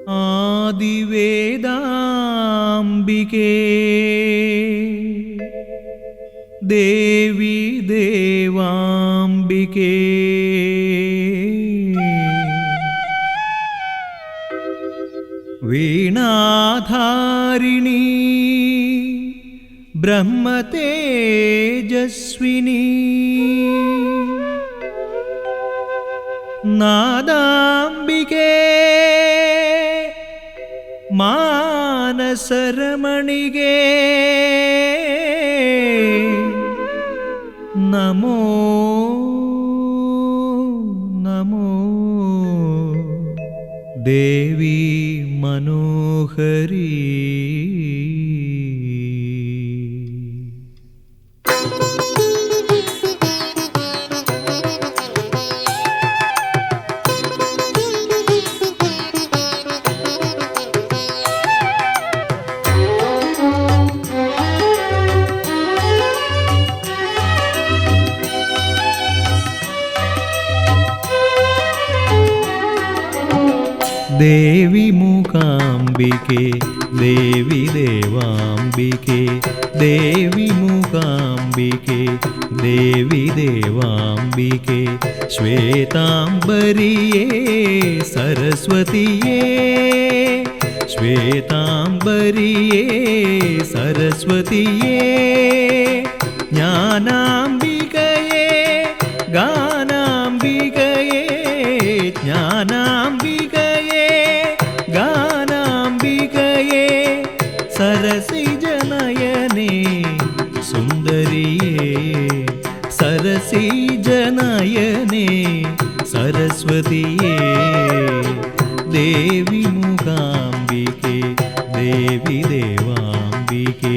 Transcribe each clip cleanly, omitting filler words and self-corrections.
ആദിവേദാംബികേ ദേവി ദേവാംബികേ വീണാധാരിണി ബ്രഹ്മതേജസ്വിനി നാദാംബികേ മാനസരമണികേ നമോ നമോ ദേവി മനോഹരി. ദേവി മൂകാംബികേ ദേവി ദേവാംബികേ ദേവി മൂകാംബികേ ദേവി ദേവാംബികേ ശ്വേതാംബരിയേ സരസ്വതിയേ ശ്വേതാംബരിയേ സരസ്വതിയേ ജ്ഞാനാംബികയേ ഗാനാംബികയേ ജ്ഞാനാംബികയേ ഗാനാംബികയേ സരസിജനയനേ സുന്ദരിയേ സരസിജനയനേ സരസ്വതിയേ ദേവി മൂകാംബികേ ദേവി ദേവാംബികേ.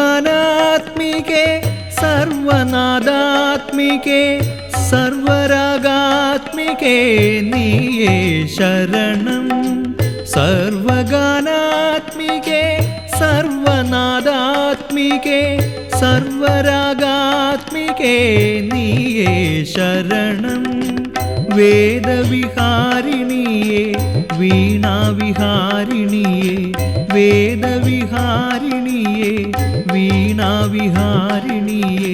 സർവഗാനാത്മികേ സർവനാദാത്മികേ സർവരാഗാത്മികേ നീയേ ശരണം. സർവഗാനാത്മികേ സർവനാദാത്മികേ സർവരാഗാത്മികേ നീയേ ശരണം. വേദവിഹാരിണിയേ വീണാവിഹാരിണിയേ വേദവിഹാരിണിയേ വീണാവിഹാരിണിയേ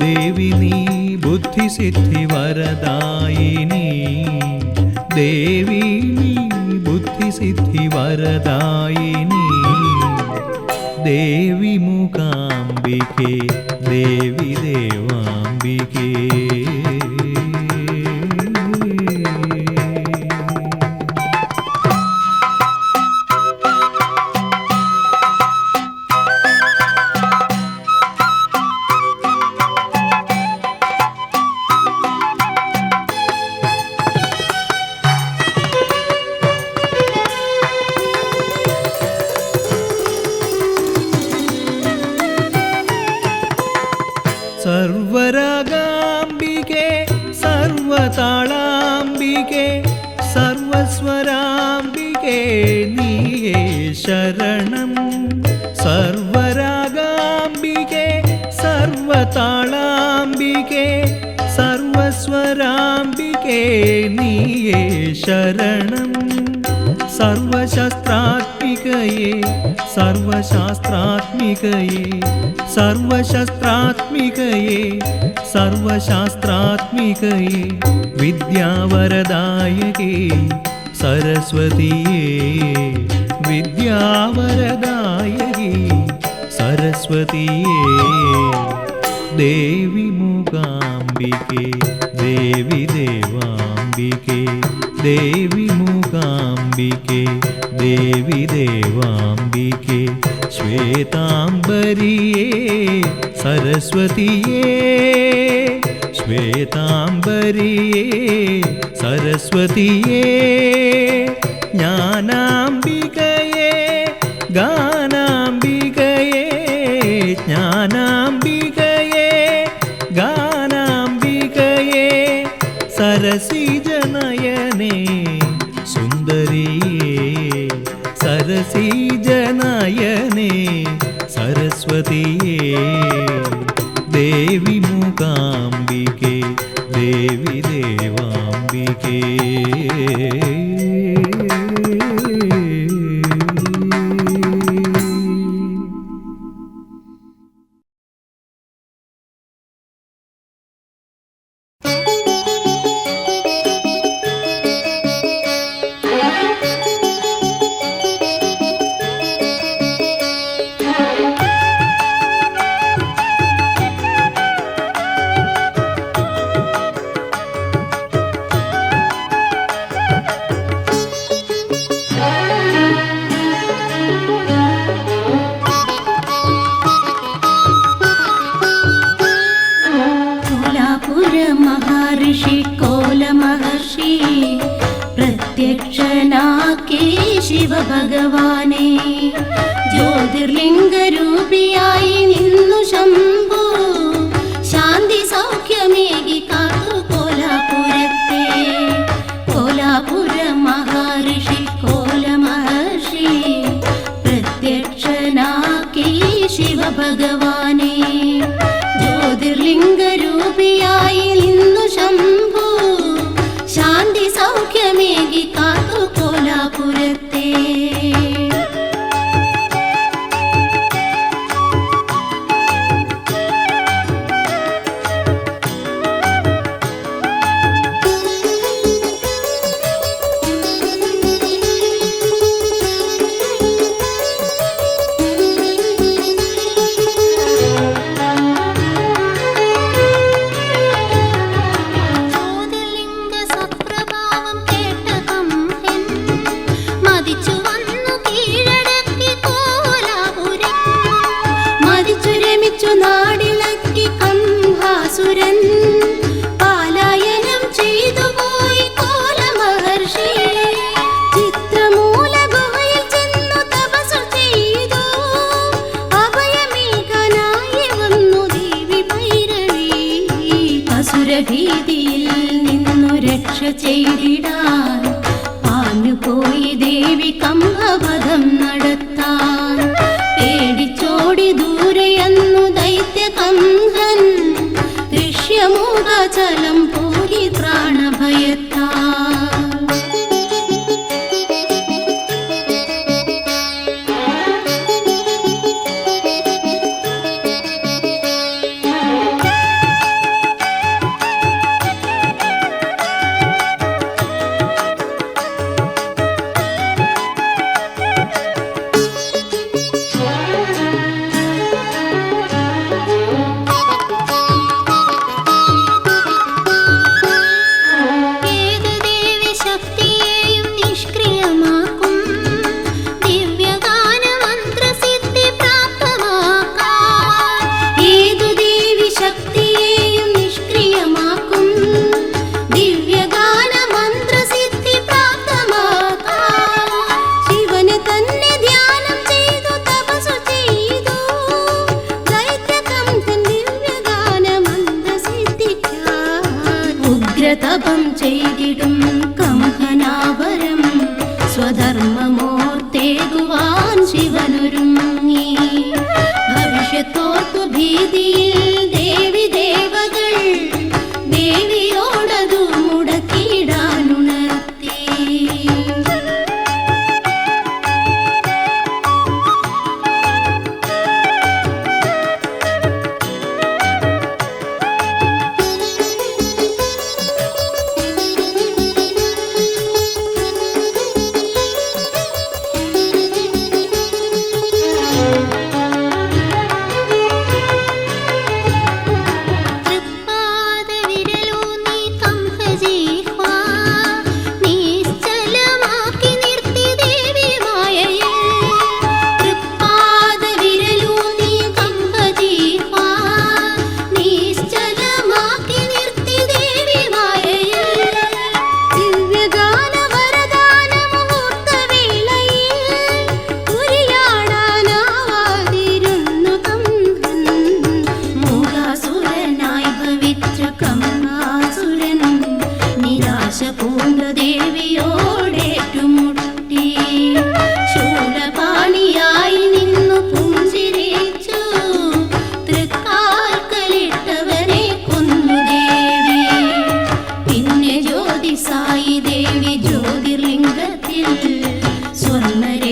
ദേവി നീ ബുദ്ധിസിദ്ധിവരദായിനി ദേവി നീ ബുദ്ധിസിദ്ധിവരദായിനി ദേവി മൂകാംബികേ ദേവി ദേവാംബികേ. സർവരാഗാംബികേ സർവതാളാംബികേ സർവസ്വരാംബികേ നീയേ ശരണം. സർവരാഗാംബികേ സർവതാളാംബികേ സർവസ്വരാംബികേ നീയേ ശരണം. സർവശസ്ത്രാത്മികയേ സർവശാസ്ത്രാത്മികയേ സർവശസ്ത്രാത്മികയേ സർവശാസ്ത്രാത്മികയേ വിദ്യാവരദായകേ സരസ്വതിയേ വിദ്യാവരദായകേ സരസ്വതിയേ ദേവി മൂകാംബികേ ദേവി ദേവാംബികേ ദേവി മൂകാംബികേ ദേവി ദേവാംബികേ ശ്വേതാംബരിയേ സരസ്വതിയേ ശ്വേതാംബരിയേ സരസ്വതിയേ ജ്ഞാനാംബികയേ സരസീജനയനേ സരസ്വതിയേ ദേവി മൂകാംബികേ ദേവി ദേവാംബികേ. പ്രത്യക്ഷനാക്കി ശിവഭഗവാനെ ജ്യോതിർലിംഗരൂപിയായി നിന്നു ശംഭു ശാന്തി സൗഖ്യമേകി കാത്തു കോലാപുരത്തെ. കോലാപുര മഹർഷി കോലമഹർഷി പ്രത്യക്ഷനാക്കി ശിവഭഗവാനെ ജ്യോതിർലിംഗരൂപിയായി നിന്നു ശംഭു ശാന്തി സൗഖ്യമേകി കാത്തു കോലാപുരത്തെ. നാടിളക്കി കംഹാസുരൻ പാലായനം ചെയ്തു പോയി കോലമഹർഷി. ചിത്രമൂല ഗുഹയിൽ ചെന്നു തപസ്സു ചെയ്തു അഭയമേകാനായി വന്നു ദേവി ഭൈരവി. അസുരഭീതിയിൽ നിന്നു രക്ഷ ചെയ്തിടാൻ പാഞ്ഞുപോയി ദേവി കംഭവധം നടത്താൻ. പേടിച്ചോടി ദൂരെയന്നു ദൈത്യകംഹൻ ദൃശ്യമൂകചലം പോയി പ്രാണഭയത്താൽ. ഉഗ്രതപം ചെയ്തിടും കംഹനാവരം സ്വധർമ്മമോർത്തേകുവാൻ ശിവനൊരുങ്ങി. ഭവിഷ്യത്തോർത്തു ഭീതിയിൽ ദേവി ദേവകൾ ദേവിയോടതു മുടക്കിടാനുണർത്തി.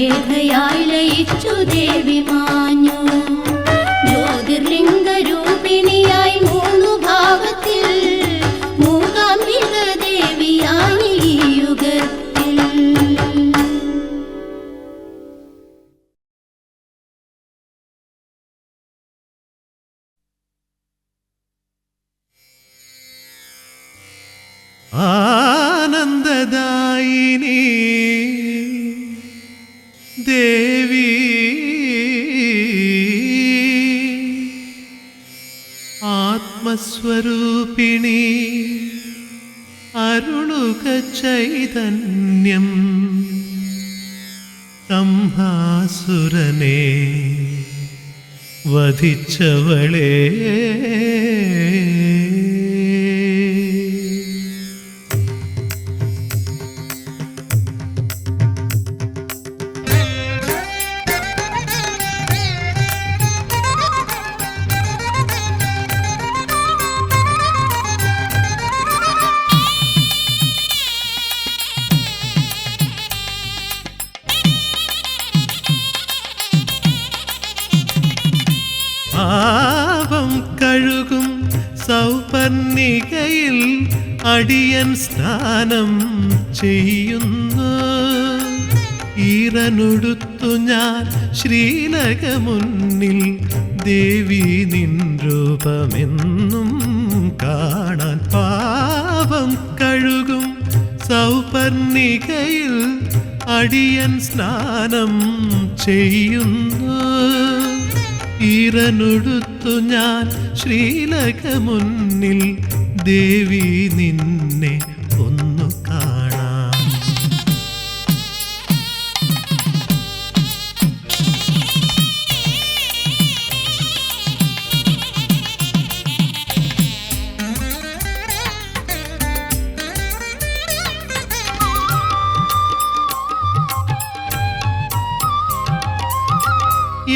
രേഖയായി ലയിച്ചു ദേവി മാഞ്ഞു. ജ്യോതിർലിംഗ രൂപിണിയായി മൂന്നു ഭാവത്തിൽ മൂകാംബിക ദേവിയായി ഈ യുഗത്തിൽ. ആനന്ദദായിനി ദേവി ആത്മസ്വരൂപിണി അരുളുക ചൈതന്യം സംഹാസുരനെ വധിച്ചവളേ. പാപം കഴുകും സൗപർണികയിൽ അടിയൻ സ്നാനം ചെയ്യുന്നു. ഈറനുടുത്തു ഞാൻ ശ്രീലകമുന്നിൽ ദേവി നിൻ രൂപമെന്നും കാണാൻ. പാപം കഴുകും സൗപർണികയിൽ അടിയൻ സ്നാനം ചെയ്യുന്നു. ഈറനുടുത്തു ഞാൻ ശ്രീലകമുന്നിൽ ദേവി നിന്നെ ഒന്നു കാണാം.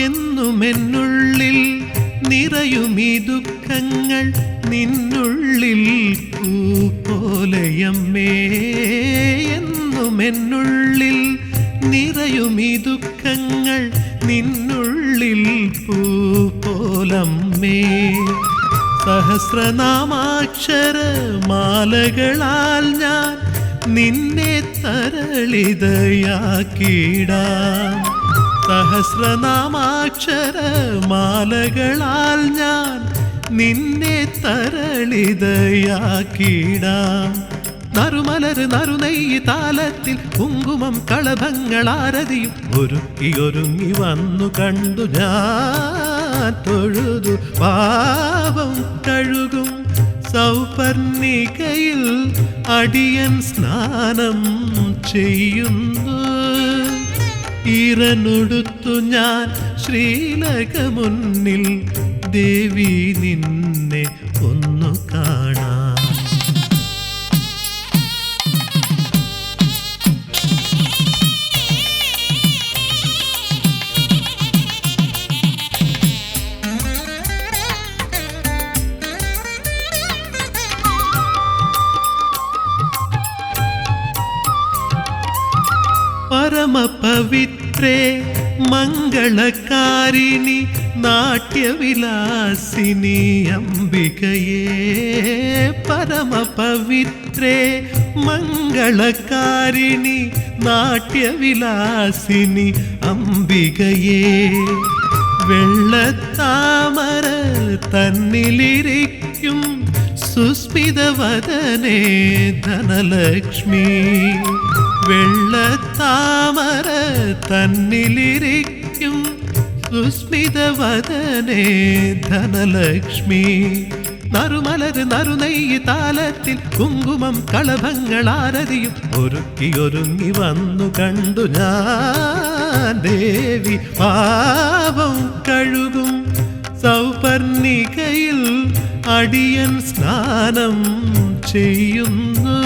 എന്നുമെന്നുള്ളിൽ നിറയുമീ ദുഃഖങ്ങൾ നിന്നുള്ളിൽ പൂപോലെയമ്മേ. എന്നുമെന്നുള്ളിൽ നിറയുമീ ദുഃഖങ്ങൾ നിന്നുള്ളിൽ പൂപോലമ്മേ. സഹസ്രനാമാക്ഷര മാലകളാൽ ഞാൻ നിന്നെ തരളിതയാക്കിടാം. സഹസ്രനാമാക്ഷര മാലകളാൽ ഞാൻ നിന്നെ തരളിതയാക്കിടാം. നറുമലര് നറുനെയ്യ് താലത്തിൽ കുങ്കുമം കളഭങ്ങളാരതിയും ഒരുങ്ങി വന്നു കണ്ടു ഞാൻ തൊഴുതു. പാപം കഴുകും സൗപർണികയിൽ അടിയൻ സ്നാനം ചെയ്യുന്നു. ഈറനുടുത്തു ഞാൻ ശ്രീലകമുന്നിൽ ദേവി നിന്നെ ഒന്നു കാണാം. പരമപവിത്രേ മംഗളകാരിണി നാട്യവിലാസിനി അംബികയേ. പരമപവിത്രേ മംഗളകാരിണി നാട്യവിലാസിനി അംബികയേ. വെള്ളത്താമര തന്നിലിരിക്കും സുസ്മിതവദനേ ധനലക്ഷ്മി. വെള്ളത്താമര തന്നിലിരിക്കും സുസ്മിതവദനേ ധനലക്ഷ്മി. നറുമലര് നറുനെയ്യ് താലത്തിൽ കുങ്കുമം കളഭങ്ങളാരതിയും ഒരുങ്ങി വന്നു കണ്ടു ഞാൻ ദേവി. പാപം കഴുകും സൗപർണികയിൽ അടിയൻ സ്നാനം ചെയ്യുന്നു.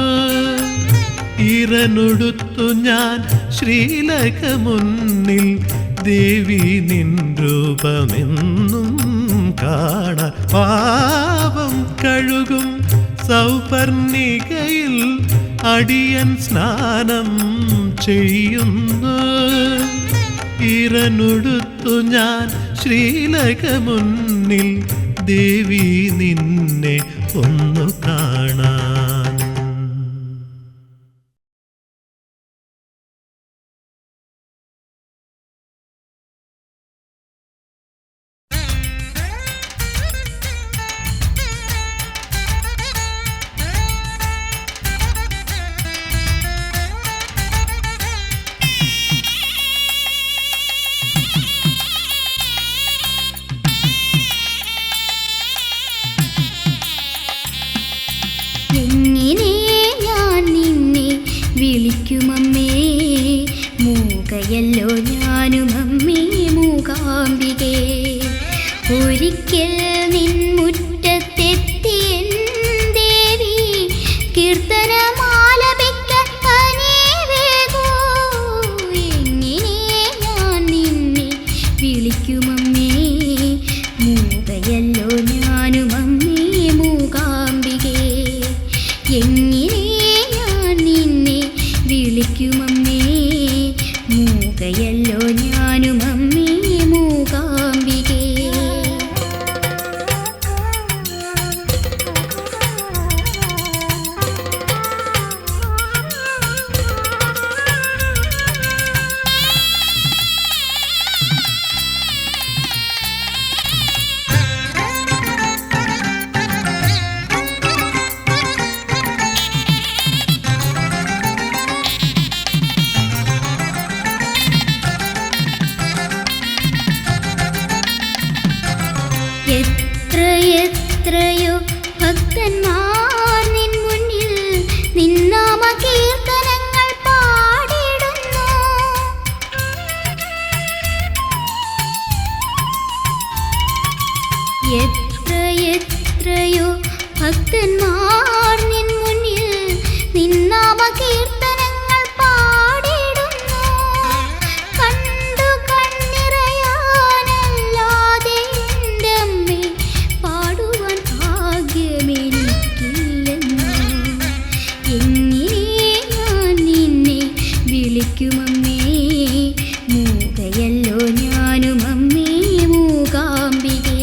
ഈറനുടുത്തു ഞാൻ ശ്രീലകമുന്നിൽ ദേവി നിൻ രൂപമെന്നും കാണാൻ. പാപം കഴുകും സൗപർണികയിൽ അടിയൻ സ്നാനം ചെയ്യുന്നു. ഈറനുടുത്തു ഞാൻ ശ്രീലക മുന്നിൽ ദേവി നിന്നെ ഒന്നു കാണാൻ. വിളിക്കുമമ്മേ മൂകയല്ലോ ഞാനും അമ്മേ മൂകാംബികേ. ഒരിക്കൽ നിൻ മുറ്റത്തെത്തിയൻ ദേവി കീർത്തനമാലപിക്കാൻ കനിവേകൂ. എങ്ങനെ ഞാൻ നിന്നെ വിളിക്കുമമ്മേ മൂകയല്ലോ ഞാനും അമ്മേ മൂകാംബികേ. എങ്ങനെ വിളിക്കുമമ്മേ മൂകയല്ലോ ഞാനും അമ്മേ മൂകാംബികേ. എത്രയോ ഭക്തന്മാർ നിൻ മുന്നിൽ നിന്നാമ കീർത്തനങ്ങൾ പാടിടുന്നു. എത്രയോ ഭക്തന്മാർ നിൻ മുന്നിൽ നിന്നാമ കീർത്തനങ്ങൾ പാടിടുന്നു. കണ്ടു കണ്ണിറയാനല്ലാതെ എൻ്റെ അമ്മേ പാടുവാൻ ഭാഗ്യമെനിക്കില്ലെന്ന്. എങ്ങനെ ഞാൻ നിന്നെ വിളിക്കുമമ്മേ മൂകയല്ലോ ഞാനും അമ്മേ മൂകാംബികേ.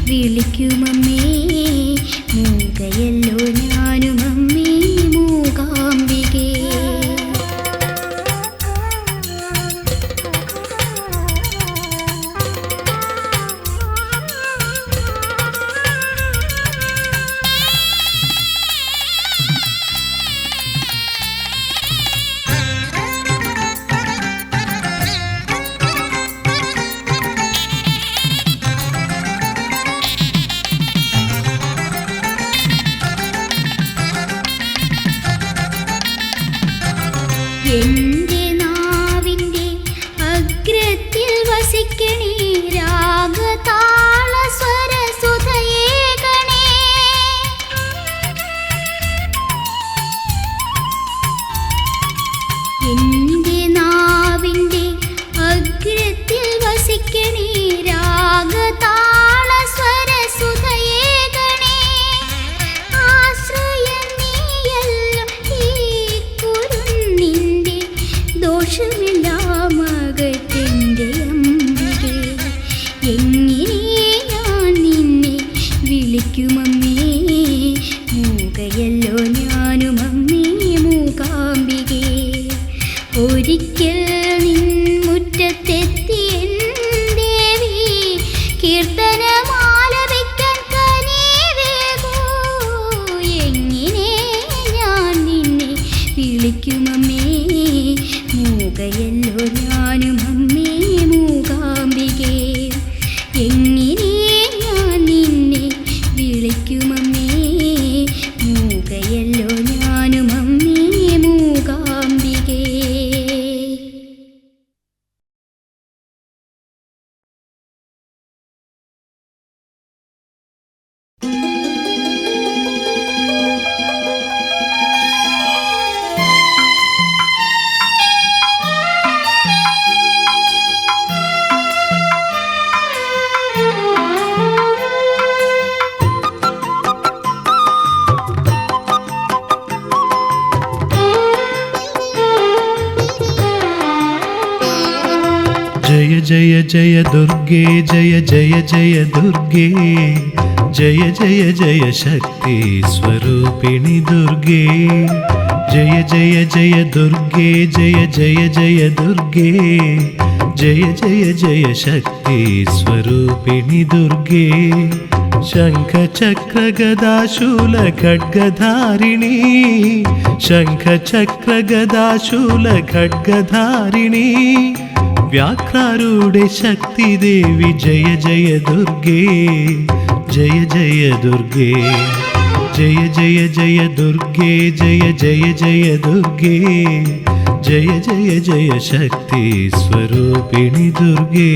വിളിക്കുമമ്മേ മൂകയല്ലോ ഞാനും അമ്മേ മൂകാംബികേ. എന്റെ നാവിൻ്റെ അഗ്രത്തിൽ വസിക്കണേ രാഗതാള സ്വരസുധയേകണേ. എന്റെ നാവിൻ്റെ അഗ്രത്തിൽ വസിക്കണേ രാഗതാള സ്വരസുധയേകണേ. ആശ്രയം നീയല്ലോ ഈ കുരുന്നിൻ്റെ ദോഷമെല്ലാം അകറ്റെൻ്റെ അംബികേ. എങ്ങനെ ഞാൻ നിന്നെ വിളിക്കുമമ്മേ മൂകയല്ലോ ഞാനും അമ്മേ മൂകാംബികേ. ഒരിക്കൽ നിൻ മുറ്റത്തെത്തിയൻ ദേവി കീർത്തനമാലപിക്കാൻ കനിവേകൂ. എങ്ങനെ ഞാൻ നിന്നെ വിളിക്കുമമ്മേ മൂകയല്ലോ ഞാനും അമ്മേ മൂകാംബികേ. എങ്ങനെ ഞാൻ നിന്നെ വിളിക്കുമമ്മേ മൂകയല്ലോ ഞാനും അമ്മേ മൂകാംബികേ. ജയ ജയ ജയ ദുർഗേ ജയ ജയ ജയ ദുർഗേ ജയ ജയ ജയ ശക്തി സ്വരൂപിണി ദുർഗേ. ജയ ജയ ജയ ദുർഗേ ജയ ജയ ജയ ദുർഗേ ജയ ജയ ജയ ശക്തി സ്വരൂപിണി ദുർഗേ. ശംഖ ചക്ര ഗദാശൂല ഖഡ്ഗധാരിണി ശംഖ ചക്ര ഗദാശൂല ഖഡ്ഗധാരിണി വ്യാഘ്രാരൂഢ ശക്തി ദേവി ജയ ജയ ദുർഗേ ജയ ജയ ദുർഗേ. ജയ ജയ ജയ ദുർഗേ ജയ ജയ ജയ ദുർഗേ ജയ ജയ ജയ ശക്തി സ്വരൂപിണി ദുർഗേ.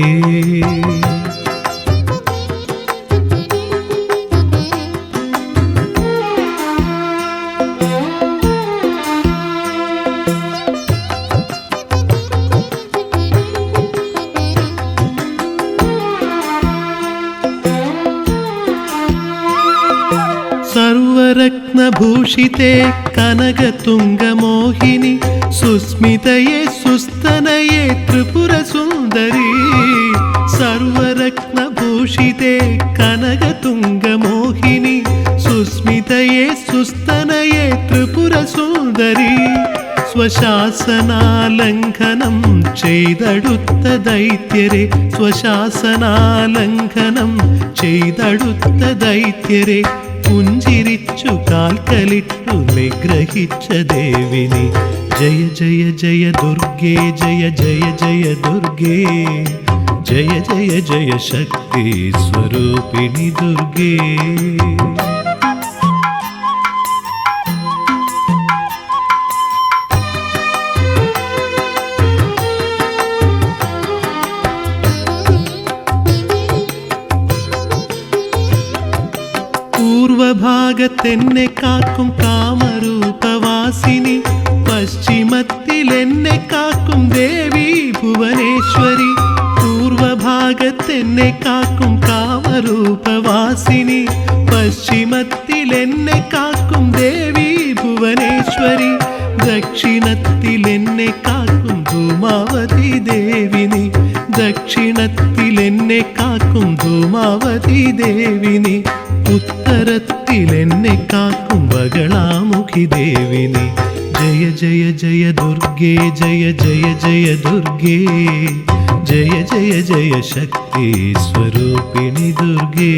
സർവരത്നഭൂഷിതേ കനകതുംഗമോഹിനി സുസ്മിതയേ സുസ്തനയേ ത്രിപുരസുന്ദരീ. സർവരത്നഭൂഷിതേ കനകതുംഗമോഹിനി സുസ്മിതയേ സുസ്തനയേ ത്രിപുരസുന്ദരീ. സ്വശാസനാലംഘനം ചെയ്തടുത്ത ദൈത്യരെ സ്വശാസനാലംഘനം ചെയ്തടുത്ത ദൈത്യരെ പുഞ്ചിരിച്ചു കാൽക്കലിട്ടു നിഗ്രഹിച്ച ദേവിനി. ജയ ജയ ജയ ദുർഗേ ജയ ജയ ജയ ദുർഗേ ജയ ജയ ജയ ശക്തി സ്വരൂപിണി ദുർഗേ. പൂർവഭാഗത്തെന്നെ കാക്കും കാമരൂപവാസിനി പശ്ചിമത്തിൽ എന്നെ കാക്കും ദേവി ഭുവനേശ്വരി. പൂർവഭാഗത്തെന്നെ കാക്കും കാമരൂപവാസിനി പശ്ചിമത്തിൽ എന്നെ കാക്കും ദേവി ഭുവനേശ്വരി. ദക്ഷിണത്തിൽ എന്നെ കാക്കും ധൂമാവതി ദേവിനി ദക്ഷിണത്തിൽ എന്നെ കാക്കും ധൂമാവതി ദേവിനി. ഉത്തരത്തിൽ എന്നെ കാക്കും ബഗളാമുഖി ദേവിനി. ജയ ജയ ജയ ദുർഗേ ജയ ജയ ജയ ദുർഗേ ജയ ജയ ജയ ശക്തി സ്വരൂപിണി ദുർഗേ.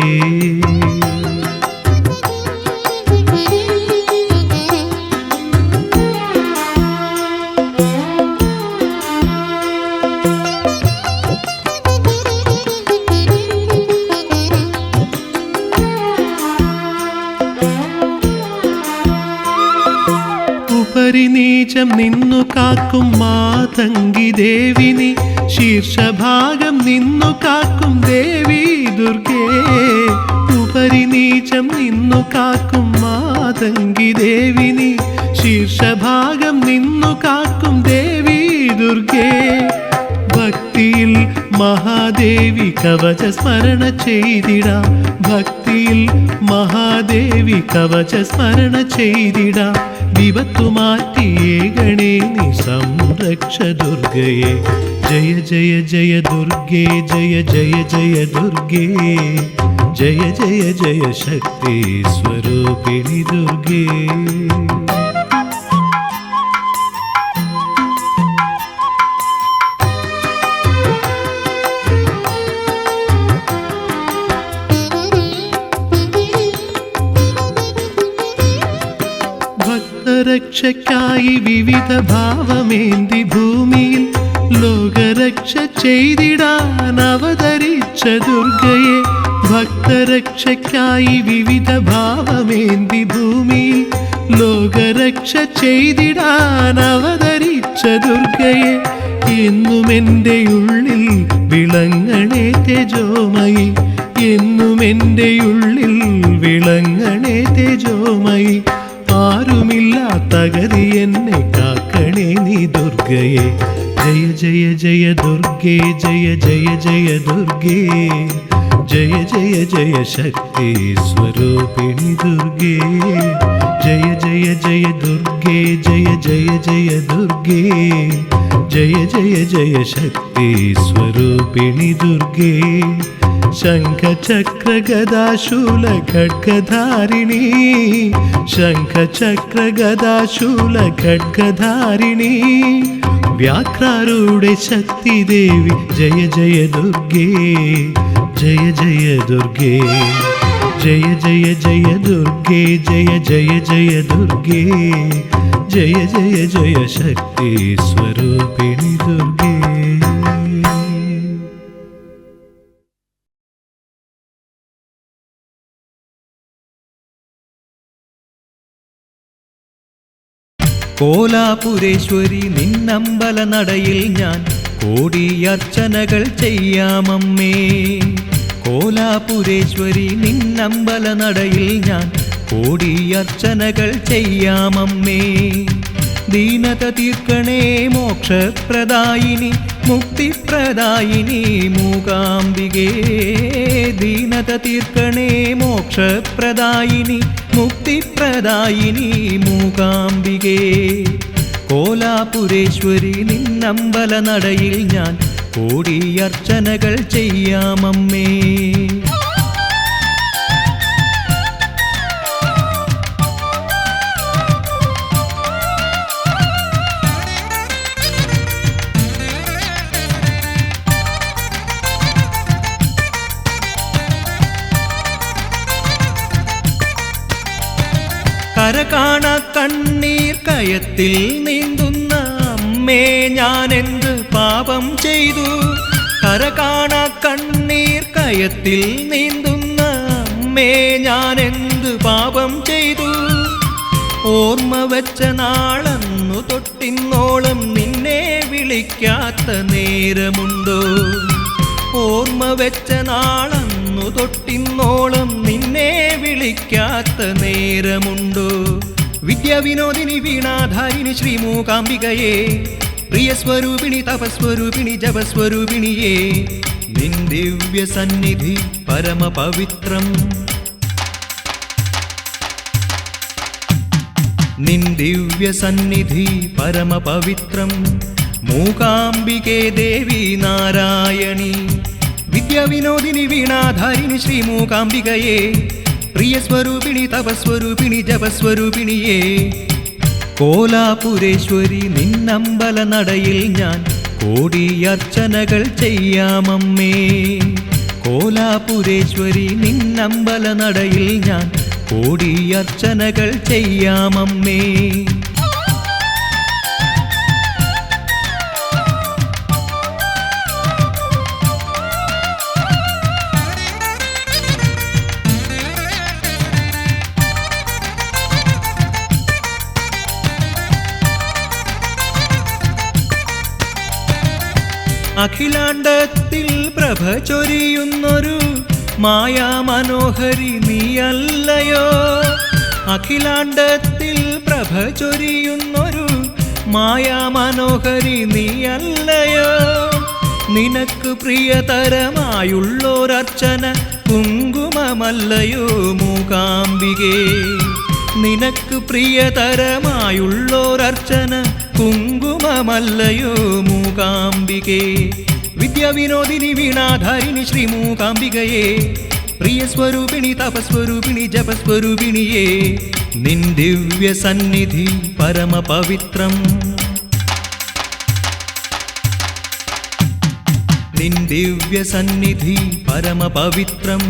ഉപരിനീചം നിന്നു കാക്കും മാതംഗി ദേവിനി ശീർഷഭാഗം നിന്നു കാക്കും ദേവി ദുർഗേ. ഉപരിനീചം നിന്നു കാക്കും മാതംഗി ദേവിനി ശീർഷഭാഗം നിന്നു കാക്കും ദേവി ദുർഗേ. ഭക്തിയിൽ മഹാദേവി കവച സ്മരണ ചെയ്തിടാം ഭക്തിയിൽ മഹാദേവി കവച സ്മരണ ചെയ്തിടാം. വിപത്തുമാറ്റിയേ ഗണേ നീ സംരക്ഷ ദുർഗയെ ജയ ജയ ജയ ദുർഗേ ജയ ജയ ജയ ദുർഗേ ജയ ജയ ജയ ശക്തി സ്വരൂപിണി ദുർഗേ ഭക്തരക്ഷയ്ക്കായി വിവിധ ഭാവമേന്തി ഭൂമിയിൽ ലോകരക്ഷ ചെയ്തിടാൻ അവതരിച്ച ദുർഗയെ ഭക്തരക്ഷയ്ക്കായി വിവിധ ഭാവമേന്തി ഭൂമിയിൽ ലോകരക്ഷ ചെയ്തിടാൻ അവതരിച്ച ദുർഗയെ എന്നും എൻ്റെ ഉള്ളിൽ വിളങ്ങണേ തേജോമയി എന്നും എൻ്റെ ഉള്ളിൽ വിളങ്ങണേ തേജോമയി ആരുമില്ലാത്ത ഗതി എന്നെ കാക്കണേ നീ ദുർഗയെ ജയ ജയ ജയ ദുർഗേ ജയ ജയ ജയ ദുർഗേ ജയ ജയ ജയ ശക്തി സ്വരൂപിണി ദുർഗേ ജയ ജയ ജയ ദുർഗേ ജയ ജയ ജയ ദുർഗേ ജയ ജയ ജയ ശക്തി സ്വരൂപിണി ദുർഗേ ശംഖചക്ര ഗദാശൂല ഖഡ്ഗധാരിണി ശംഖചക്ര ഗദാശൂല ഖഡ്ഗധാരിണി വ്യാഘ്രാരൂഢ ശക്തി ദേവി ജയ ജയ ദുർഗേ ജയ ജയ ദുർഗേ ജയ ജയ ജയ ദുർഗേ ജയ ജയ ജയ ദുർഗേ ജയ ജയ ജയ ശക്തി സ്വരൂപിണി ദുർഗേ കോലാപുരേശ്വരി നിന്നമ്പല നടയിൽ ഞാൻ കോടിയർച്ചനകൾ ചെയ്യാമമ്മേ കോലാപുരേശ്വരി നിന്നമ്പല നടയിൽ ഞാൻ കോടിയർച്ചനകൾ ചെയ്യാമമ്മേ ദീനത തീർക്കണേ മോക്ഷപ്രദായിനി മുക്തിപ്രദായിനി മൂകാംബികേ ദീനത തീർക്കണേ മോക്ഷപ്രദായിനി മുക്തിപ്രദായിനി മൂകാംബികേ കോലാപുരേശ്വരി നിന്നമ്പല നടയിൽ ഞാൻ കോടിയർച്ചനകൾ ചെയ്യാമമ്മേ കരകാണ കണ്ണീർ കയത്തിൽ നീന്തുന്ന അമ്മേ ഞാനെന്ത് പാപം ചെയ്തു കരകാണ കണ്ണീർ കയത്തിൽ നീന്തുന്ന അമ്മേ ഞാനെന്ത് പാപം ചെയ്തു ഓർമ്മ വെച്ച നാളന്നു തൊട്ടിന്നോളം നിന്നെ വിളിക്കാത്ത നേരമുണ്ടോ ഓർമ്മ വെച്ച നാളന്നു തൊട്ടിന്നോളം നിന്നെ വിളിക്കാത്ത നേരമുണ്ടോ വിദ്യാവിനോദിനി വീണാധാരിണി ശ്രീ മൂകാംബികയെ പ്രിയസ്വരൂപിണി തപസ്വരൂപിണി ജപസ്വരൂപിണിയേ നിൻ ദിവ്യ സന്നിധി പരമപവിത്രം നിൻ ദിവ്യ സന്നിധി പരമപവിത്രം മൂകാംബികേ ദേവി നാരായണി വിദ്യാവിനോദിനി വീണാധാരിണി ശ്രീ മൂകാംബികയെ പ്രിയസ്വരൂപിണി തപസ്വരൂപിണി ജപസ്വരൂപിണിയേ കോലാപുരേശ്വരി നിന്നമ്പല നടയിൽ ഞാൻ കോടിയർച്ചനകൾ ചെയ്യാമമ്മേ കോലാപുരേശ്വരി നിന്നമ്പല നടയിൽ ഞാൻ കോടിയർച്ചനകൾ ചെയ്യാമമ്മേ അഖിലാണ്ടത്തിൽ പ്രഭ ചൊരിയുന്നൊരു മായാമനോഹരി നീയല്ലയോ അഖിലാണ്ടത്തിൽ പ്രഭ ചൊരിയുന്നൊരു മായാമനോഹരി നീയല്ലയോ നിനക്ക് പ്രിയതരമായുള്ളൊരർച്ചന കുങ്കുമമല്ലയോ മൂകാംബികേ നിനക്ക് പ്രിയതരമായുള്ളോരർച്ചന കുങ്കുമമല്ലയോ മൂകാംബികേ. വിദ്യാവിനോദിനി വീണാധാരിണി ശ്രീ മൂകാംബികയെ, പ്രിയസ്വരൂപിണി തപസ്വരൂപിണി ജപസ്വരൂപിണിയേ, നിൻ ദിവ്യ സന്നിധി പരമപവിത്രം. നിൻ ദിവ്യ സന്നിധി പരമപവിത്രം.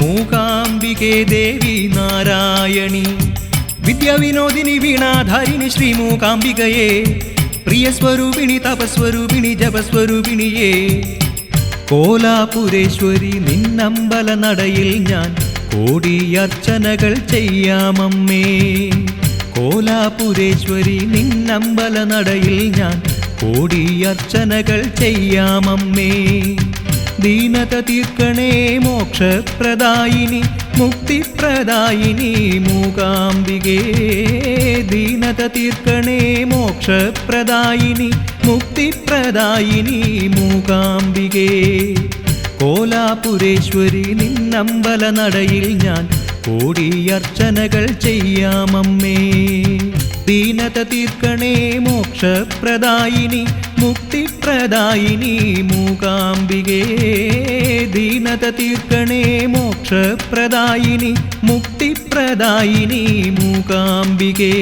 മൂകാംബികേ ദേവി നാരായണി, വിദ്യാവിനോദിനി വീണാധാരിണി ശ്രീ മൂകാംബികയെ, പ്രിയസ്വരൂപിണി തപസ്വരൂപിണി ജപസ്വരൂപിണിയേ, കോലാപുരേശ്വരി നിന്നമ്പല നടയിൽ ഞാൻ കോടിയർച്ചനകൾ ചെയ്യാമമ്മേ. കോലാപുരേശ്വരി നിന്നമ്പല നടയിൽ ഞാൻ കോടിയർച്ചനകൾ ചെയ്യാമമ്മേ. ദീനത തീർക്കണേ മോക്ഷപ്രദായിനി മുക്തിപ്രദായിനി മൂകാംബികേ. ദീനത തീർക്കണേ മോക്ഷപ്രദായിനി മുക്തിപ്രദായിനി മൂകാംബികേ. കോലാപുരേശ്വരി നിന്നമ്പല നടയിൽ ഞാൻ കോടിയർച്ചനകൾ ചെയ്യാമമ്മേ. ദീനത തീർക്കണേ മോക്ഷപ്രദായിനി മുക്തിപ്രദായിനി മൂകാംബികേ. ദീനത തീർക്കണേ മോക്ഷപ്രദായിനി മുക്തിപ്രദായിനി മൂകാംബികേ.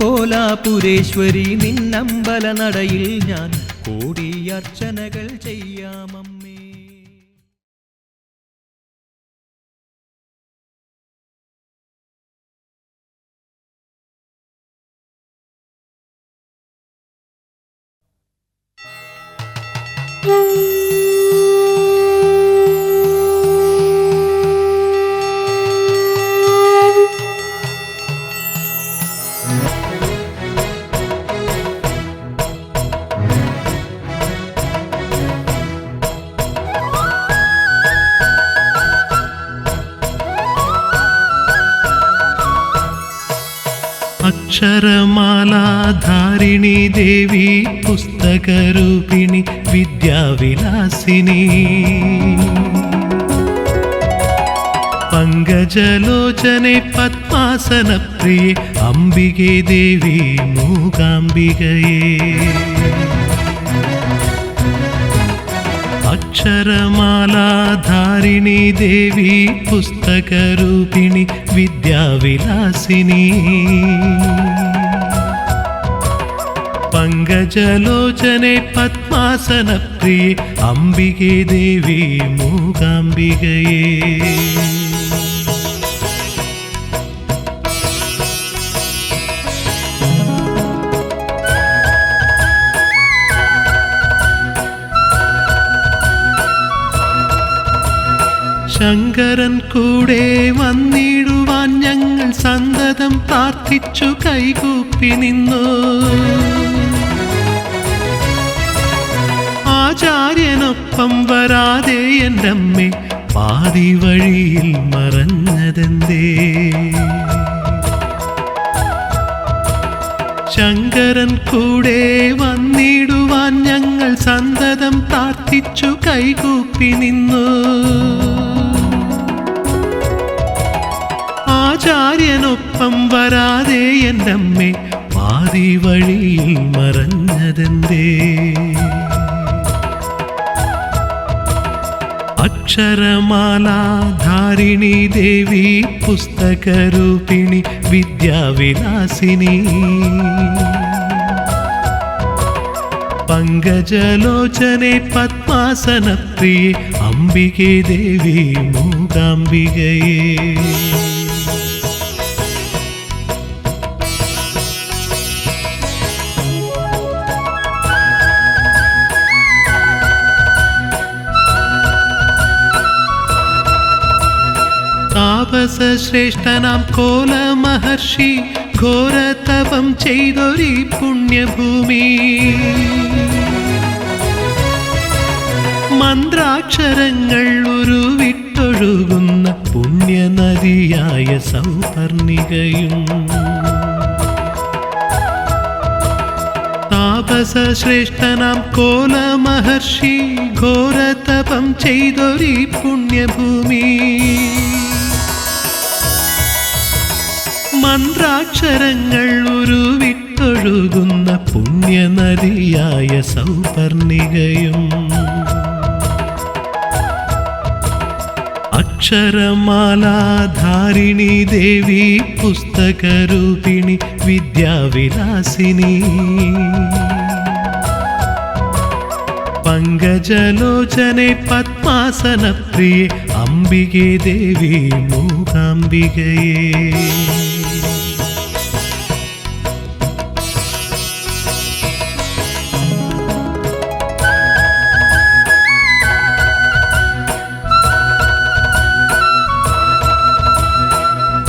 കോലാപുരേശ്വരി നിന്നമ്പല നടയിൽ ഞാൻ കോടിയർച്ചനകൾ ചെയ്യാമമ്മേ. അക്ഷരമാലാധാരിണി ദേവി പുസ്തകരൂപിണി വിദ്യാവിലാസിനി, പങ്കജലോചനെ പത്മാസനപ്രിയെ അംബികേ ദേവി മൂകാംബികയേ. അക്ഷരമാലാധാരിണി ദേവി പുസ്തകരൂപിണി വിദ്യാവിലാസിനി, പങ്കജലോചനെ പത്മാസനപ്രിയെ അംബികേ ദേവി മൂകാംബികയേ. ശങ്കരൻ കൂടെ വന്നിടുവാൻ ഞങ്ങൾ സന്തതം പ്രാർത്ഥിച്ചു കൈകൂപ്പി നിന്നു. ആചാര്യനൊപ്പം വരാതെ എൻ്റെ അമ്മേ പാതി വഴിയിൽ മറഞ്ഞതെന്തേ? ശങ്കരൻ കൂടെ വന്നിടുവാൻ ഞങ്ങൾ സന്തതം പ്രാർത്ഥിച്ചു കൈകൂപ്പി നിന്നു. ആചാര്യനൊപ്പം വരാതെ എൻ്റെ അമ്മേ പാതി വഴിയിൽ മറഞ്ഞതെന്തേ? അക്ഷരമാലാധാരിണി ദേവി പുസ്തകരൂപിണി വിദ്യാവിലാസിനി, പങ്കജലോചനെ പത്മാസനപ്രിയെ അംബികേ ദേവി മൂകാംബികയേ. താപസശ്രേഷ്ഠനാം കോല മഹർഷി ഘോരതപം ചെയ്തൊരീ പുണ്യഭൂമി, മന്ത്രാക്ഷരങ്ങൾ ഉരുവിട്ടൊഴുകുന്ന പുണ്യനദിയായ സൗപർണികയും. താപസശ്രേഷ്ഠനാം കോല മഹർഷി ഘോരതപം ചെയ്തൊരീ പുണ്യഭൂമി, മന്ത്രാക്ഷരങ്ങൾ ഉരുവിട്ടൊഴുകുന്ന പുണ്യനദിയായ സൗപർണികയും അക്ഷരമാലാധാരിണി ദേവി പുസ്തകരൂപിണി വിദ്യാവിലാസിനി പങ്കജലോചനെ പത്മാസനപ്രിയെ അംബികേ ദേവി മൂകാംബികയേ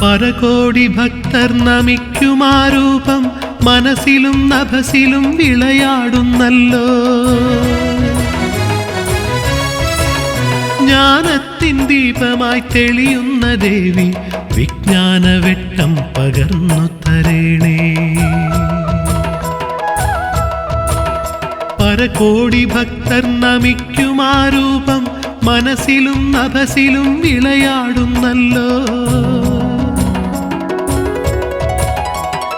പരകോടി ഭക്തർ നമിക്കുമാരൂപം മനസ്സിലും നഭസിലും വിളയാടുന്നല്ലോ ജ്ഞാനത്തിൻ ദീപമായി തെളിയുന്ന ദേവി വിജ്ഞാനവെട്ടം പകർന്നു തരേണേ പരകോടി ഭക്തർ നമിക്കുമാരൂപം മനസ്സിലും നഭസിലും വിളയാടുന്നല്ലോ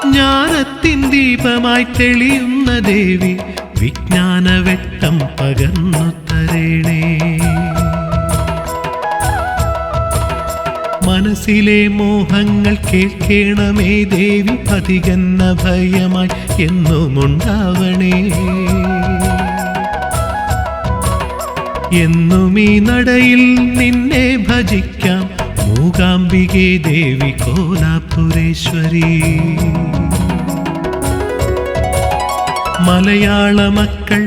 ജ്ഞാനത്തിൻ ദീപമായി തെളിയുന്ന ദേവി വിജ്ഞാനവെട്ടം പകർന്നു തരേണേ മനസ്സിലെ മോഹങ്ങൾ കേൾക്കണമേ ദേവി പതികന്ന ഭയമായി എന്നുമുണ്ടാവണേ എന്നും ഈ നടയിൽ നിന്നെ ഭജിക്കാം മൂകാംബികേ ദേവി കോലാപുരേശ്വരി മലയാള മക്കൾ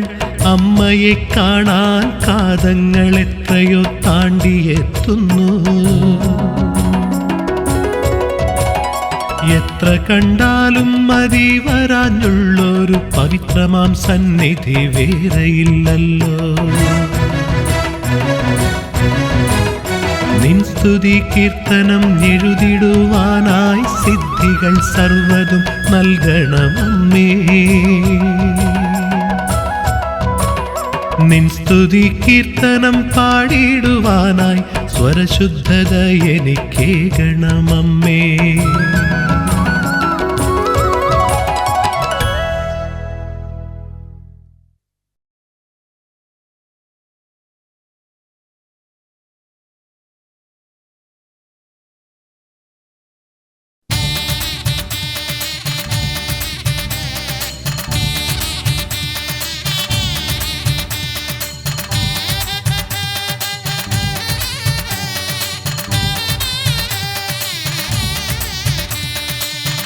അമ്മയെ കാണാൻ കാതങ്ങൾ എത്രയോ താണ്ടിയെത്തുന്നു എത്ര കണ്ടാലും മതി വരാനുള്ളൊരു പവിത്രമാം സന്നിധി വേറെയില്ലല്ലോ നിൻ സ്തുതി കീർത്തനം എഴുതിടുവാനായി സിദ്ധികൾ സർവ്വതും നൽകണമമ്മേ നിൻ സ്തുതി കീർത്തനം പാടിടുവാനായി സ്വരശുദ്ധത എനിക്കേകണമമ്മേ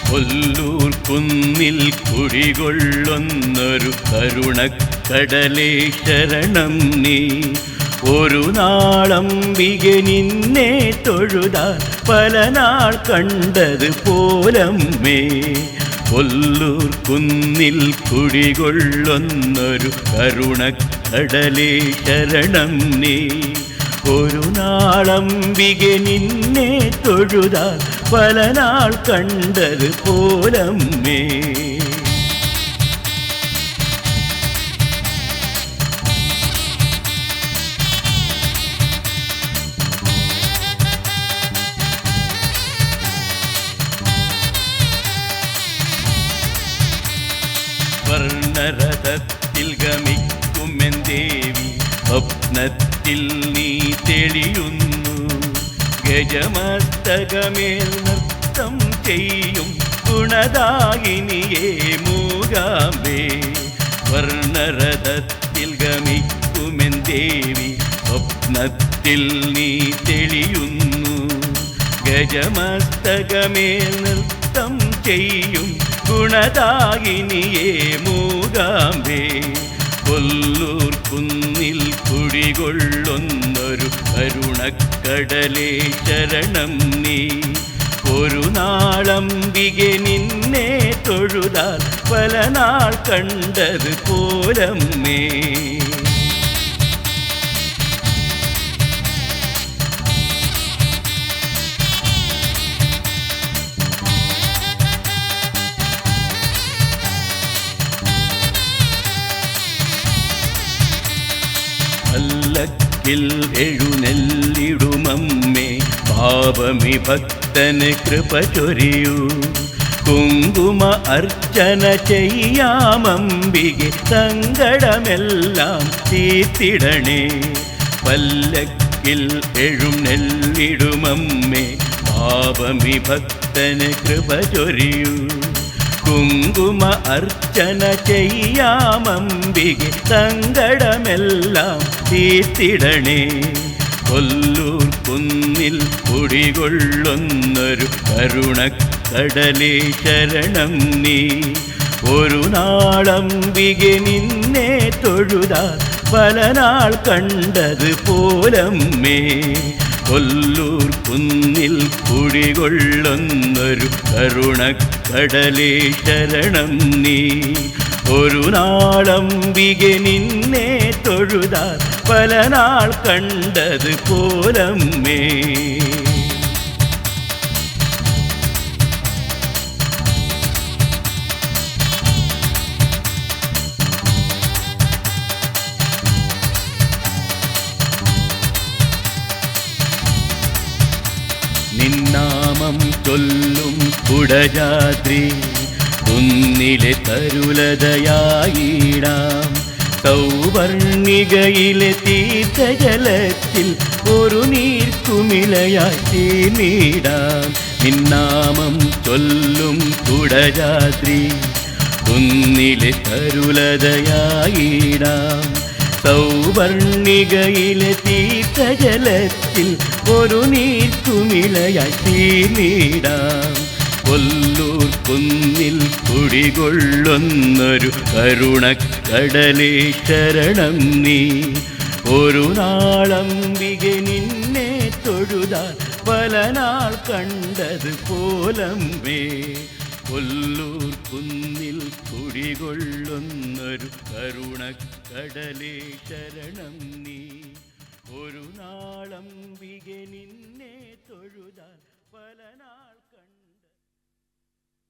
കൊല്ലൂർ കുന്നിൽ കുടികൊള്ളുന്നൊരു കരുണക്കടലേ ശരണം നീ ഒരു നാളംബികെ നിന്നെ തൊഴുതാൽ പല നാൾ കണ്ടത് പോലമ്മേ കൊല്ലൂർ കുന്നിൽ കുടികൊള്ളുന്നൊരു കരുണക്കടലേ ശരണം നീ ഒരു നാളംബികെ നിന്നെ തൊഴുതാൽ പല നാൾ കണ്ടത് പോലമ്മേ വർണ്ണരഥത്തിൽ ഗമിക്കുമെൻ ദേവി സ്വപ്നത്തിൽ നീ തെളിയുന്നു ഗജമസ്തകമേൽ നൃത്തം ചെയ്യും ഗുണദായിനിയേ മൂകാംബേ വർണ്ണരഥത്തിൽ ഗമിക്കുമെൻ ദേവി സ്വപ്നത്തിൽ നീ തെളിയുന്നു ഗജമസ്തകമേൽ നൃത്തം ചെയ്യും ഗുണദായിനിയേ മൂകാംബേ കൊല്ലൂർ കുന്നിൽ കുടികൊള്ളുന്നൊരു കരുണക്കടലേ ശരണം നീ ഒരു നാളംബികെ നിന്നെ തൊഴുതാൽ പല നാൾ കണ്ടത് പോലമ്മേ പല്ലക്കിൽ എഴുന്നള്ളിടുമമ്മേ പാപമി ഭക്തി ഭക്തന് കൃപ ചൊരിയൂ. കുങ്കുമ അർച്ചന ചെയ്യാമംബികെ സങ്കടമെല്ലാം തീർത്തിടണേ. പല്ലക്കിൽ എഴുന്നെള്ളിടുമമ്മേ പാപമി ഭക്തന് കൃപ ചൊരിയൂ. കുങ്കുമ അർച്ചന ചെയ്യാമംബികെ സങ്കടമെല്ലാം തീർത്തിടണേ. കൊല്ലൂർ കുന്നിൽ കുടികൊള്ളുന്നൊരു കരുണക്കടലേ ശരണം നീ. ഒരു നാളംബികെ നിന്നെ തൊഴുതാൽ പല നാൾ കണ്ടത് പോലമ്മേ. കൊല്ലൂർ കുന്നിൽ കുടികൊള്ളുന്നൊരു കരുണക്കടലേ ശരണം നീ. ഒരു നാളംബികെ നിന്നെ തൊഴുതാൽ പല നാൾ കണ്ടത് പോലമ്മേ. നിന്നാമം ചൊല്ലും കുടജാദ്രി കുന്നിലെ തരുലതയായിടാം. സൗവർണികയിലെ തീർത്ഥജലത്തിൽ ഒരു നീർക്കുമിളയായി തീർന്നിടാം. നിന്നാമം ചൊല്ലും കുടജാദ്രി കുന്നിലെ തരുലതയായിടാം. സൗവർണികയിലെ തീർത്ഥജലത്തിൽ ഒരു നീർക്കുമിളയായി തീർന്നിടാം. കൊല്ലൂർ കുന്നിൽ കുടികൊള്ളുന്നൊരു കരുണക്കടലേ ശരണം നീ. ഒരു നാളംബികെ നിന്നെ തൊഴുതാൽ പല നാൾ കണ്ടത് പോലമ്മേ. കൊല്ലൂർ കുന്നിൽ കുടികൊള്ളുന്നൊരു കരുണക്കടലേ ശരണം നീ. ഒരു നാളംബികെ നിന്നെ തൊഴുതാൽ പല നാൾ